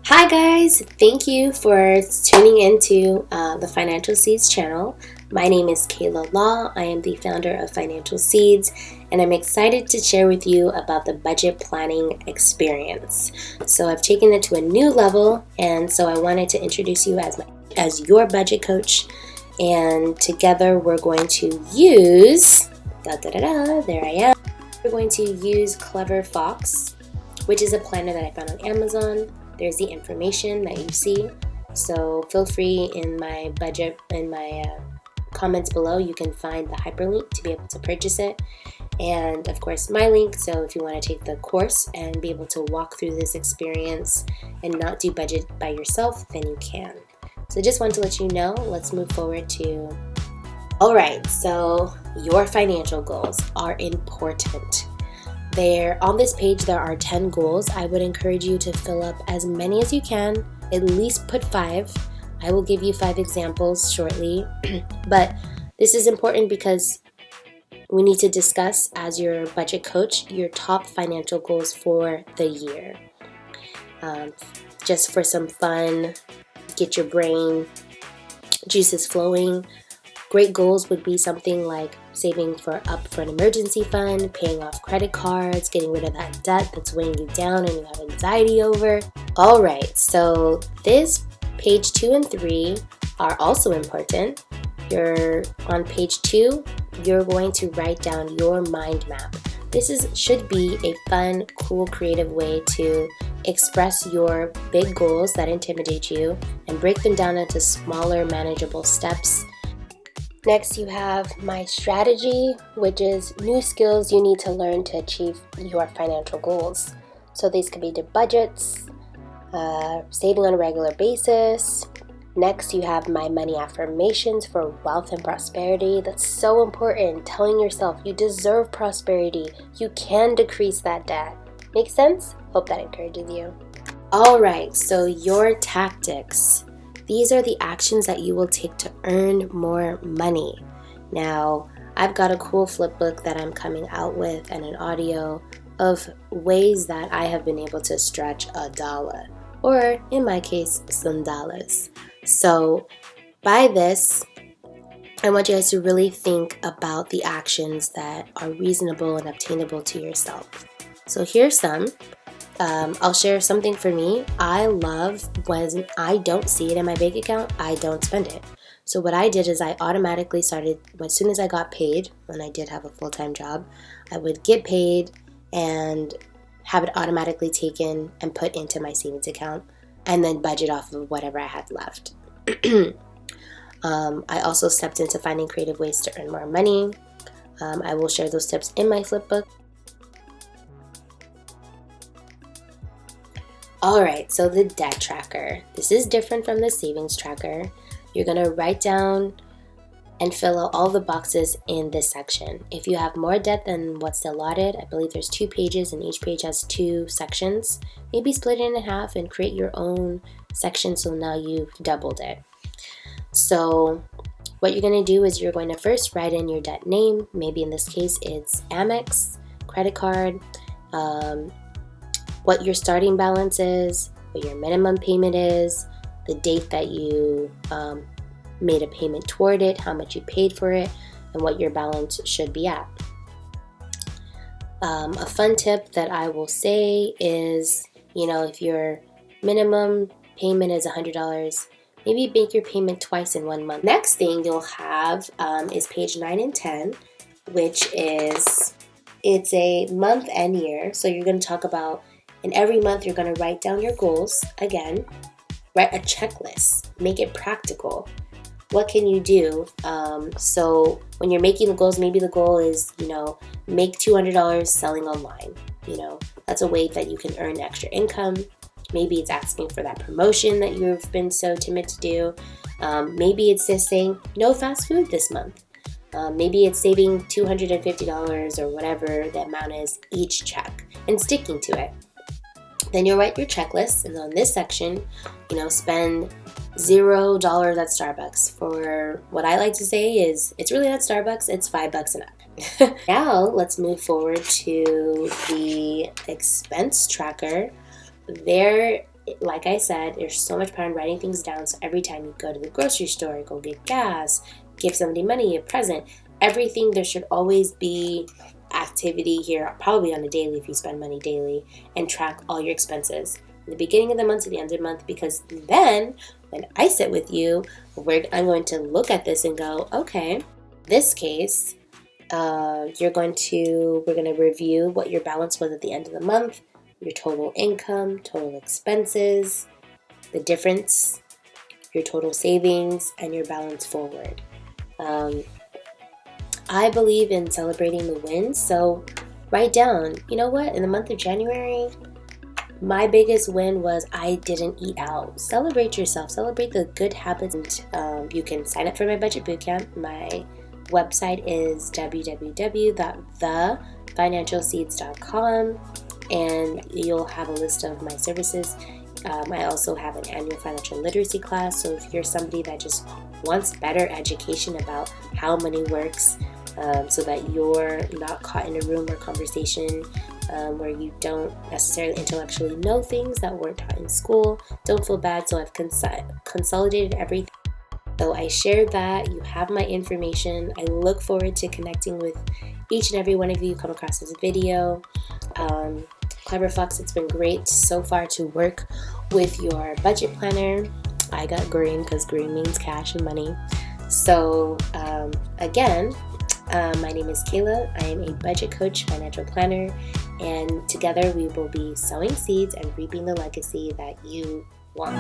Hi guys, thank you for tuning into the Financial Seeds channel. My name is Kayla Law. I am the founder of Financial Seeds, and I'm excited to share with you about the budget planning experience. So I've taken it to a new level, and so I wanted to introduce you as your budget coach. And together we're going to use there I am. We're going to use Clever Fox, which is a planner that I found on Amazon. There's the information that you see. So feel free in my comments below, you can find the hyperlink to be able to purchase it. And of course my link, so if you want to take the course and be able to walk through this experience and not do budget by yourself, then you can. So just want to let you know, let's move forward to... Alright, so your financial goals are important. On this page, there are 10 goals. I would encourage you to fill up as many as you can, at least put 5. I will give you 5 examples shortly, but this is important because we need to discuss, as your budget coach, your top financial goals for the year. Just for some fun, get your brain juices flowing. Great goals would be something like saving up for an emergency fund, paying off credit cards, getting rid of that debt that's weighing you down and you have anxiety over. Alright, so this page 2 and 3 are also important. On page 2, you're going to write down your mind map. This should be a fun, cool, creative way to express your big goals that intimidate you and break them down into smaller, manageable steps. Next, you have my strategy, which is new skills you need to learn to achieve your financial goals. So these could be the budgets, saving on a regular basis. Next, you have my money affirmations for wealth and prosperity. That's so important. Telling yourself you deserve prosperity. You can decrease that debt. Make sense? Hope that encourages you. All right, so your tactics. These are the actions that you will take to earn more money. Now, I've got a cool flip book that I'm coming out with and an audio of ways that I have been able to stretch $1, or in my case, some dollars. So by this, I want you guys to really think about the actions that are reasonable and obtainable to yourself. So here's some. I'll share something for me. I love when I don't see it in my bank account, I don't spend it. So what I did is I automatically started, as soon as I got paid, when I did have a full-time job, I would get paid and have it automatically taken and put into my savings account and then budget off of whatever I had left. I also stepped into finding creative ways to earn more money. I will share those tips in my flip book. Alright, so the debt tracker. This is different from the savings tracker. You're going to write down and fill out all the boxes in this section. If you have more debt than what's allotted, I believe there's 2 pages and each page has 2 sections. Maybe split it in half and create your own section so now you've doubled it. So what you're going to do is you're going to first write in your debt name. Maybe in this case it's Amex, credit card, what your starting balance is, what your minimum payment is, the date that you made a payment toward it, how much you paid for it, and what your balance should be at. A fun tip that I will say is, if your minimum payment is $100, maybe make your payment twice in 1 month. Next thing you'll have is page 9 and 10, which is, it's a month and year. So you're going to talk about, and every month you're going to write down your goals. Again, write a checklist. Make it practical. What can you do? So when you're making the goals, maybe the goal is, make $200 selling online. That's a way that you can earn extra income. Maybe it's asking for that promotion that you've been so timid to do. Maybe it's just saying no fast food this month. Maybe it's saving $250 or whatever the amount is each check and sticking to it. Then you'll write your checklist, and on this section, spend $0 at Starbucks. For what I like to say is, it's really not Starbucks, it's $5 and up. Now, let's move forward to the expense tracker. There like I said, there's so much power in writing things down. So every time you go to the grocery store, go get gas, give somebody money, a present, everything, there should always be activity here, probably on a daily if you spend money daily, and track all your expenses. In the beginning of the month to the end of the month, because then when I sit with you, I'm going to look at this and go, okay, this case, we're going to review what your balance was at the end of the month, your total income, total expenses, the difference, your total savings, and your balance forward. I believe in celebrating the wins, so write down, you know what, in the month of January, my biggest win was I didn't eat out. Celebrate yourself. Celebrate the good habits. And you can sign up for my budget bootcamp. My website is www.thefinancialseeds.com, and you'll have a list of my services. I also have an annual financial literacy class, so if you're somebody that just wants better education about how money works, so that you're not caught in a room or conversation where you don't necessarily intellectually know things that weren't taught in school, don't feel bad. So I've consolidated everything. So I shared that. You have my information. I look forward to connecting with each and every one of you who come across this video. Clever Fox, it's been great so far to work with your budget planner. I got green because green means cash and money. So again, my name is Kayla. I am a budget coach, financial planner, and together we will be sowing seeds and reaping the legacy that you want.